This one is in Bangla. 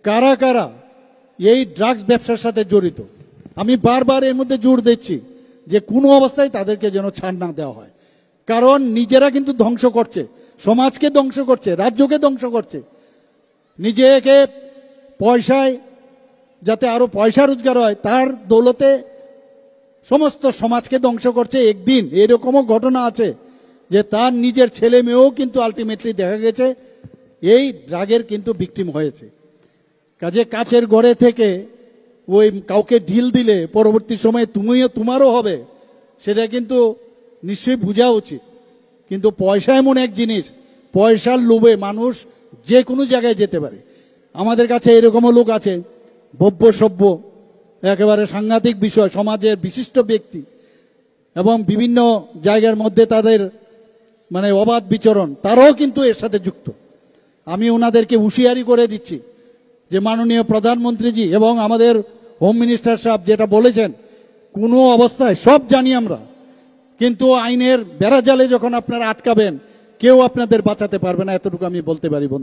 কারা কারা এই ড্রাগস ব্যবসার সাথে জড়িত। আমি বারবার এর মধ্যে জোর দিচ্ছি যে কোনো অবস্থায় তাদেরকে যেন ছাড় না দেওয়া হয়, কারণ নিজেরা কিন্তু ধ্বংস করছে, সমাজকে ধ্বংস করছে, রাজ্যকে ধ্বংস করছে। নিজেকে পয়সায় যাতে আরো পয়সা রোজগার হয় তার দৌলতে সমস্ত সমাজকে ধ্বংস করছে। একদিন এরকমও ঘটনা আছে যে তার নিজের ছেলে মেয়েও কিন্তু আলটিমেটলি দেখা গেছে এই ড্রাগের কিন্তু ভিকটিম হয়েছে। কাজে কাচের ঘরে থেকে ওই কাউকে ঢিল দিলে পরবর্তী সময়ে তোমারও হবে, সেটা কিন্তু নিশ্চয়ই বোঝা উচিত। কিন্তু পয়সা এমন এক জিনিস, পয়সার লোভে মানুষ যে কোনো জায়গায় যেতে পারে। আমাদের কাছে এরকমও লোক আছে ভব্য সভ্য, একেবারে সাংঘাতিক বিষয়, সমাজের বিশিষ্ট ব্যক্তি এবং বিভিন্ন জায়গার মধ্যে তাদের মানে অবাধ বিচরণ, তারাও কিন্তু এর সাথে যুক্ত। আমি ওনাদেরকে হুঁশিয়ারি করে দিচ্ছি যে মাননীয় প্রধানমন্ত্রীজি এবং আমাদের হোম মিনিস্টার সাহেব যেটা বলেছেন, কোনো অবস্থায় সব জানি আমরা, কিন্তু আইনের বেড়াজালে যখন আপনারা আটকাবেন কেউ আপনাদের বাঁচাতে পারবে না, এতটুকু আমি বলতে পারি।